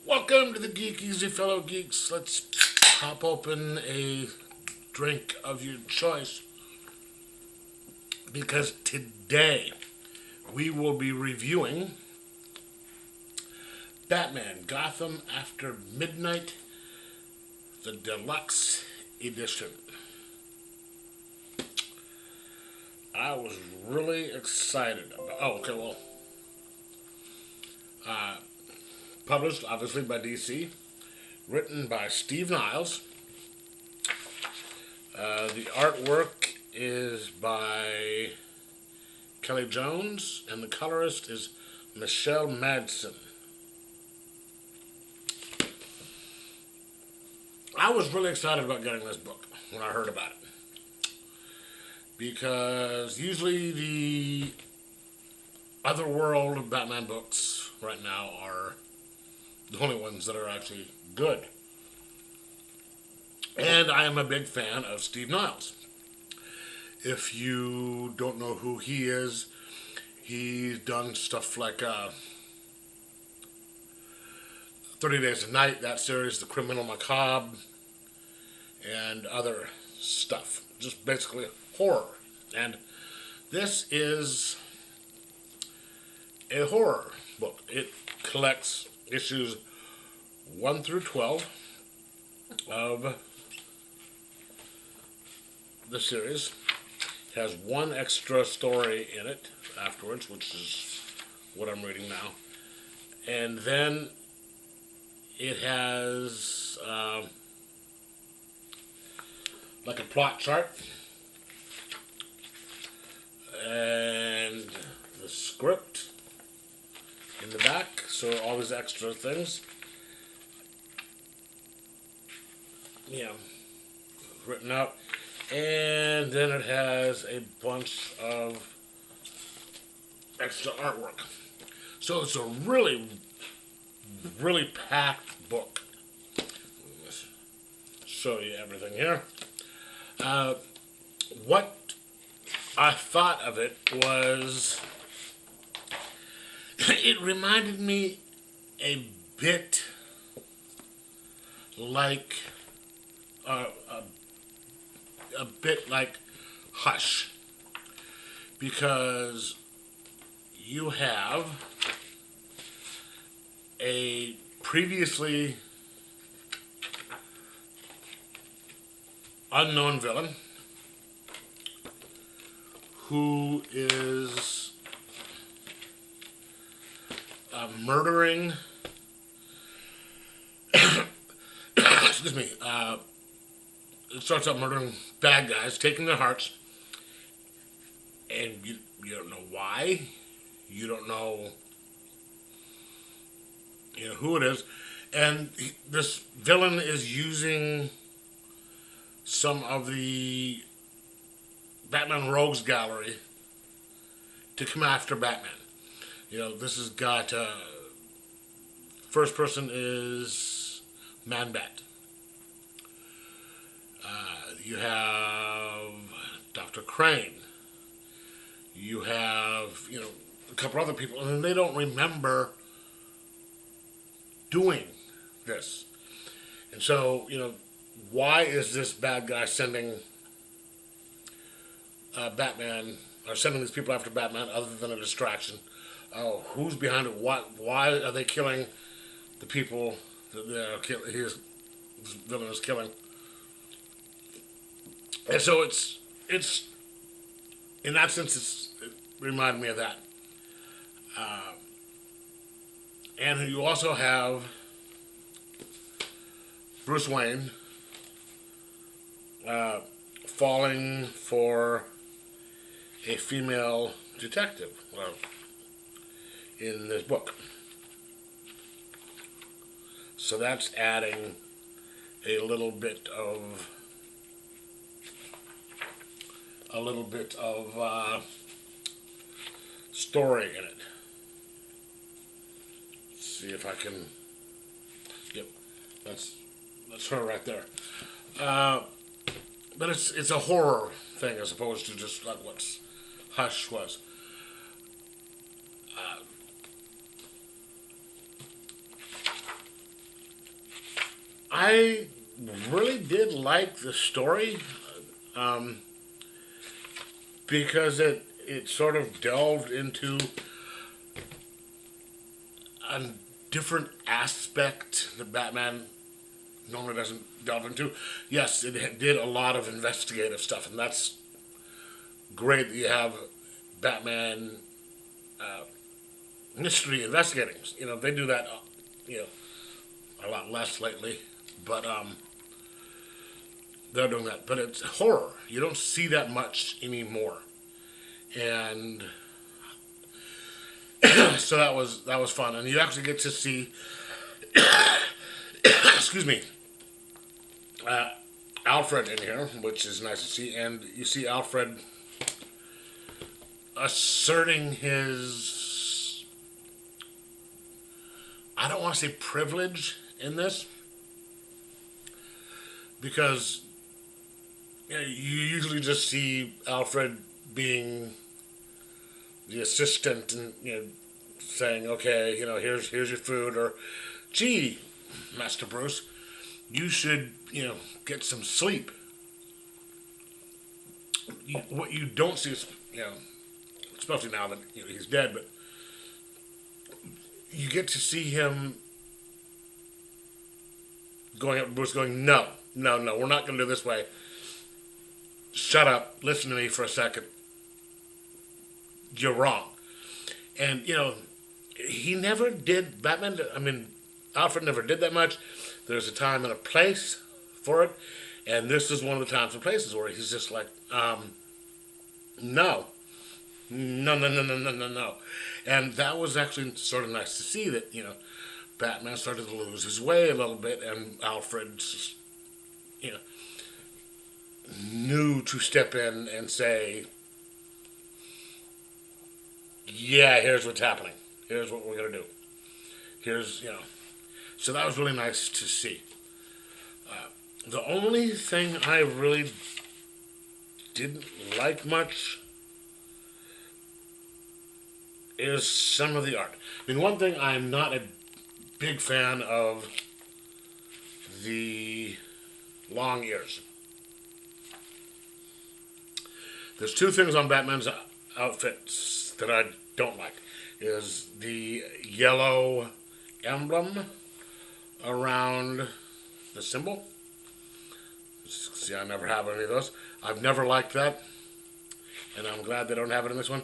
Welcome to the Geek Easy, fellow geeks. Let's pop open a drink of your choice because today we will be reviewing Batman Gotham After Midnight, the deluxe edition. I was really excited about. Published obviously by DC, written by Steve Niles. The artwork is by Kelly Jones, and the colorist is Michelle Madsen. I was really excited about getting this book when I heard about it, because usually the other world of Batman books right now are the only ones that are actually good. And I am a big fan of Steve Niles. If you don't know who he is, he's done stuff like 30 Days a Night, that series, The Criminal Macabre, and other stuff. Just basically horror. And this is a horror book. It collects issues 1 through 12 of the series. It has one extra story in it afterwards, which is what I'm reading now. And then it has like a plot chart and the script in the back, so all these extra things, written out, and then it has a bunch of extra artwork. So it's a really, really packed book. Let's show you everything here. What I thought of it was, it reminded me a bit like a bit like Hush, because you have a previously unknown villain who is murdering excuse me, it starts out murdering bad guys, taking their hearts, and you don't know why, you don't know who it is, and this villain is using some of the Batman Rogues Gallery to come after Batman. This has got first person is Man-Bat. You have Dr. Crane. You have, a couple other people, and they don't remember doing this. And so, why is this bad guy sending Batman, or sending these people after Batman other than a distraction? Oh, who's behind it? Why are they killing the people that his villain is killing? And so it's in that sense, it reminded me of that. And you also have Bruce Wayne falling for a female detective in this book. So that's adding a little bit of story in it. Let's see if I can. Yep, that's her right there. But it's a horror thing as opposed to just like what Hush was. I really did like the story um, because it sort of delved into a different aspect that Batman normally doesn't delve into. Yes, it did a lot of investigative stuff, and that's great that you have Batman mystery investigating. You know, they do that, you know, a lot less lately, but they're doing that. But it's horror. You don't see that much anymore, and so that was fun. And you actually get to see, excuse me, Alfred in here, which is nice to see, and you see Alfred asserting his, I don't want to say privilege in this, because you know, you usually just see Alfred being the assistant and, you know, saying, okay, you know, here's your food, or gee, Master Bruce, you should, you know, get some sleep. What you don't see is, you know, especially now that, you know, he's dead, but you get to see him going up to Bruce going, no, we're not going to do it this way. Shut up, listen to me for a second. You're wrong. And, you know, he never did, Alfred never did that much. There's a time and a place for it, and this is one of the times and places where he's just like, no. And that was actually sort of nice to see that, you know, Batman started to lose his way a little bit, and Alfred, you know, knew to step in and say, yeah, here's what's happening. Here's what we're going to do. Here's, you know. So that was really nice to see. The only thing I really didn't like much is some of the art. I mean, one thing, I'm not a big fan of the long ears. There's two things on Batman's outfits that I don't like. Is the yellow emblem around the symbol. See, I never have any of those. I've never liked that, and I'm glad they don't have it in this one.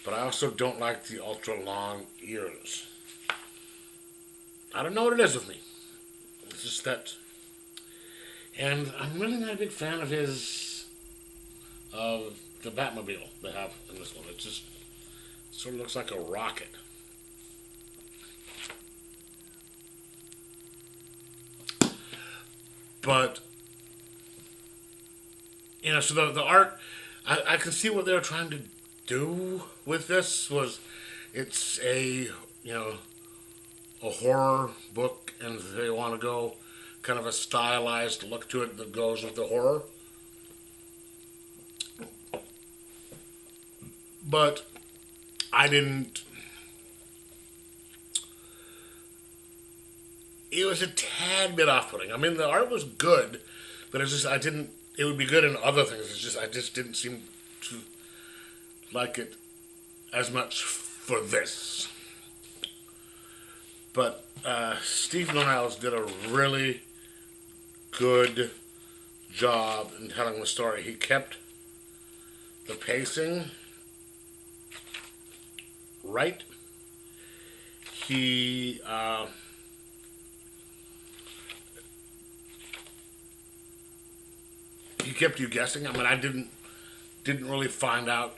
But I also don't like the ultra long ears. I don't know what it is with me. It's just that. And I'm really not a big fan of the Batmobile they have in this one. It just sort of looks like a rocket. But, you know, so the art, I can see what they were trying to do with this. It's a, you know, a horror book, and they want to go kind of a stylized look to it that goes with the horror. But I didn't. It was a tad bit off-putting. I mean, the art was good, but it's just I didn't. It would be good in other things. It's just I just didn't seem to like it as much for this. But Steve Niles did a really good job in telling the story. He kept the pacing right. He kept you guessing. I mean, I didn't really find out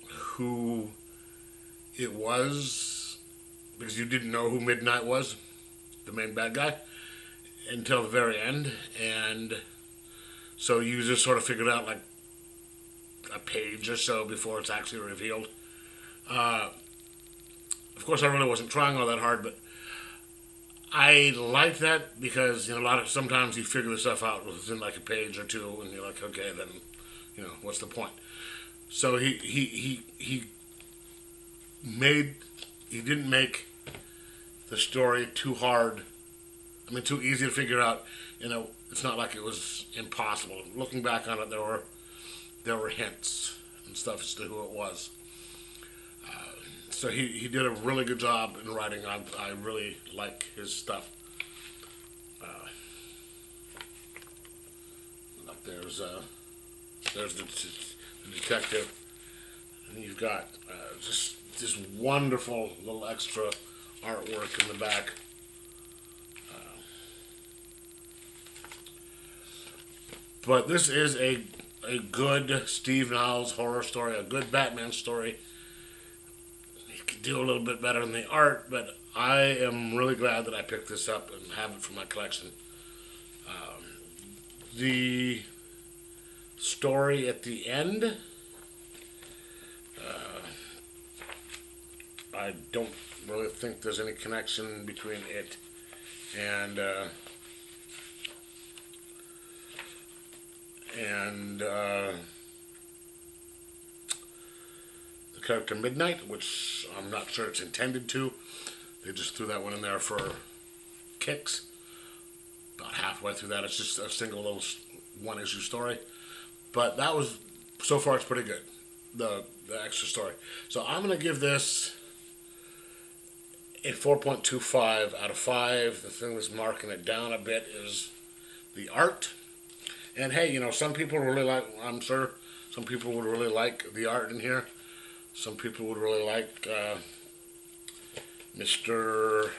who it was, because you didn't know who Midnight was, the main bad guy, until the very end, and so you just sort of figured out like a page or so before it's actually revealed. Of course, I really wasn't trying all that hard, but I like that because, you know, sometimes you figure the stuff out within like a page or two, and you're like, okay, then, you know, what's the point? So he didn't make the story too hard I mean, too easy to figure out. You know, it's not like it was impossible. Looking back on it, there were hints and stuff as to who it was. So he did a really good job in writing. I really like his stuff. Like there's the detective, and you've got just this wonderful little extra artwork in the back. But this is a good Steve Niles horror story, a good Batman story. He could do a little bit better in the art, but I am really glad that I picked this up and have it for my collection. The story at the end, I don't really think there's any connection between it and the character Midnight, which I'm not sure it's intended to. They just threw that one in there for kicks. About halfway through that, it's just a single little one-issue story. But that was, so far, it's pretty good. The extra story. So I'm going to give this a 4.25 out of 5. The thing that's marking it down a bit is the art. And hey, you know, some people really like, I'm sure some people would really like the art in here. Some people would really like Mr.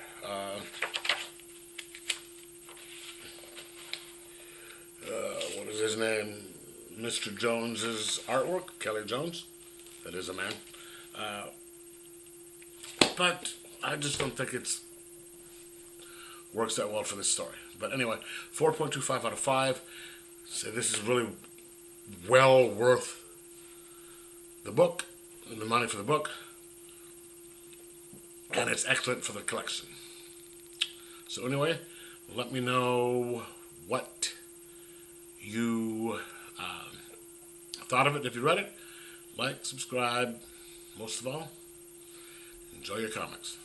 What is his name? Mr. Jones's artwork, Kelly Jones. That is a man. But I just don't think it's works that well for this story. But anyway, 4.25 out of 5. So this is really well worth the book and the money for the book. And it's excellent for the collection. So anyway, let me know what you thought of it if you read it. Like, subscribe, most of all, enjoy your comics.